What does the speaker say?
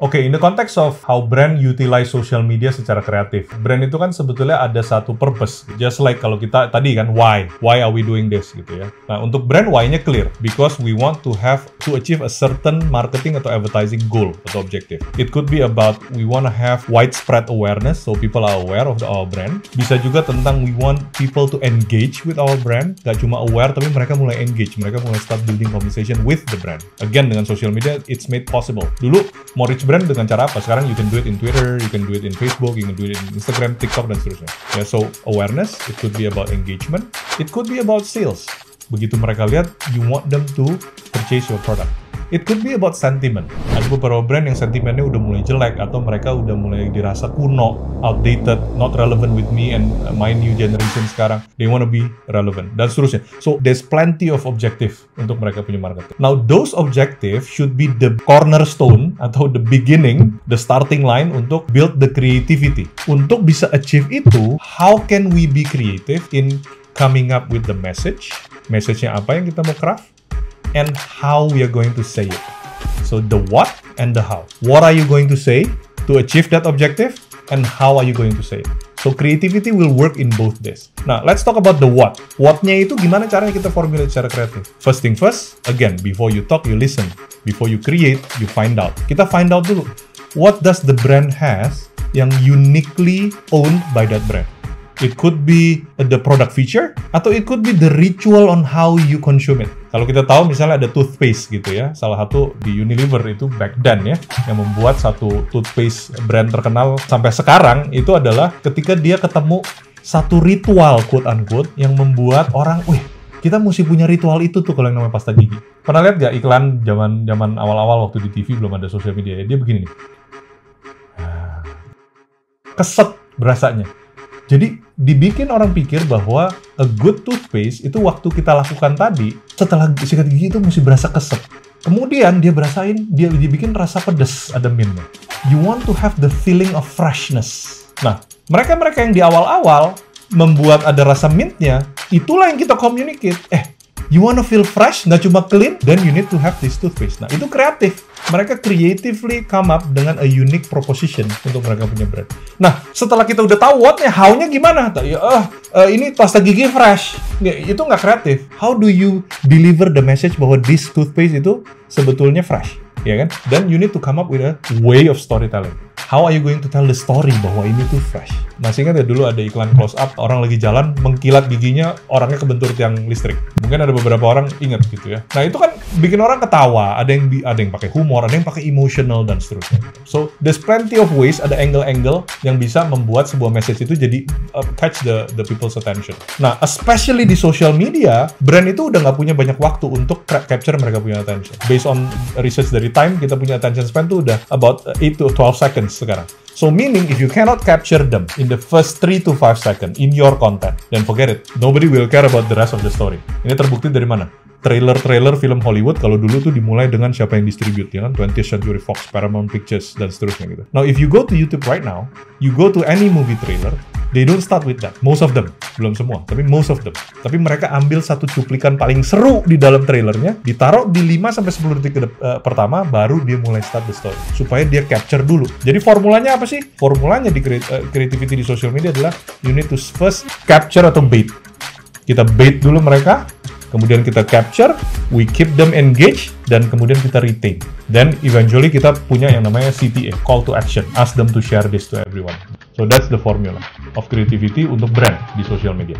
Oke, in the context of how brand utilize social media secara kreatif, brand itu kan sebetulnya ada satu purpose. Just like kalau kita tadi kan, why are we doing this gitu ya. Nah, untuk brand why-nya clear, because we want to achieve a certain marketing atau advertising goal atau objective. It could be about we want to have widespread awareness, so people are aware of our brand. Bisa juga tentang we want people to engage with our brand, gak cuma aware tapi mereka mulai engage, mereka mulai start building conversation with the brand. Again, dengan social media, it's made possible. Dulu mau reach brand dengan cara apa? Sekarang you can do it in Twitter, you can do it in Facebook, you can do it in Instagram, TikTok, dan seterusnya. Ya, so awareness, it could be about engagement, it could be about sales. Begitu mereka lihat, you want them to purchase your product. It could be about sentiment. Ada beberapa brand yang sentimennya udah mulai jelek atau mereka udah mulai dirasa kuno, outdated, not relevant with me and my new generation sekarang. They want to be relevant dan seterusnya. So there's plenty of objective untuk mereka punya marketing. Now those objective should be the cornerstone atau the beginning, the starting line untuk build the creativity. Untuk bisa achieve itu, how can we be creative in coming up with the message? Message-nya apa yang kita mau craft? And how we are going to say it. So the what and the how. What are you going to say to achieve that objective? And how are you going to say it? So creativity will work in both this. Nah, let's talk about the what. What-nya itu gimana caranya kita formulate secara kreatif? First thing first, again, before you talk, you listen. Before you create, you find out. Kita find out dulu. What does the brand has yang uniquely owned by that brand? It could be the product feature, atau it could be the ritual on how you consume it. Kalau kita tahu misalnya ada toothpaste gitu ya, salah satu di Unilever itu back then ya, yang membuat satu toothpaste brand terkenal sampai sekarang itu adalah ketika dia ketemu satu ritual quote-unquote yang membuat orang, wih, kita mesti punya ritual itu tuh kalau yang namanya pasta gigi. Pernah lihat gak iklan zaman awal-awal waktu di TV belum ada sosial media ya? Dia begini nih. Keset berasanya. Jadi dibikin orang pikir bahwa a good toothpaste itu waktu kita lakukan tadi, setelah sikat gigi itu mesti berasa keset. Kemudian dia dibikin rasa pedas, ada mintnya. You want to have the feeling of freshness. Nah, mereka yang di awal-awal membuat ada rasa mintnya, itulah yang kita communicate. You wanna feel fresh, nggak cuma clean, then you need to have this toothpaste. Nah, itu kreatif. Mereka creatively come up dengan a unique proposition untuk mereka punya brand. Nah, setelah kita udah tahu what-nya, how-nya gimana? Ini pasta gigi fresh. Itu nggak kreatif. How do you deliver the message bahwa this toothpaste itu sebetulnya fresh? Ya kan? Then you need to come up with a way of storytelling. How are you going to tell the story bahwa ini tuh fresh? Masih ingat ya dulu ada iklan close up, orang lagi jalan, mengkilat giginya, orangnya kebentur tiang listrik. Mungkin ada beberapa orang ingat gitu ya. Nah itu kan bikin orang ketawa, ada yang pakai humor, ada yang pakai emotional, dan seterusnya. So, there's plenty of ways, ada angle-angle yang bisa membuat sebuah message itu jadi catch the people's attention. Nah, especially di social media, brand itu udah nggak punya banyak waktu untuk capture mereka punya attention. Based on research dari Time, kita punya attention span tuh udah about 8 to 12 seconds sekarang. So meaning if you cannot capture them in the first 3 to 5 seconds in your content, then forget it. Nobody will care about the rest of the story. Ini terbukti dari mana? Trailer film Hollywood kalau dulu tuh dimulai dengan siapa yang distribute, ya kan? 20th Century Fox, Paramount Pictures, dan seterusnya gitu. Now if you go to YouTube right now, you go to any movie trailer, they don't start with that. Most of them, belum semua, tapi most of them. Tapi mereka ambil satu cuplikan paling seru di dalam trailernya, ditaruh di 5-10 detik pertama, baru dia mulai start the story. Supaya dia capture dulu. Jadi formulanya apa sih? Formulanya di creativity di social media adalah you need to first capture atau bait. Kita bait dulu mereka, kemudian kita capture, we keep them engaged, dan kemudian kita retain. Then eventually kita punya yang namanya CTA, call to action, ask them to share this to everyone. So that's the formula of creativity untuk brand di social media.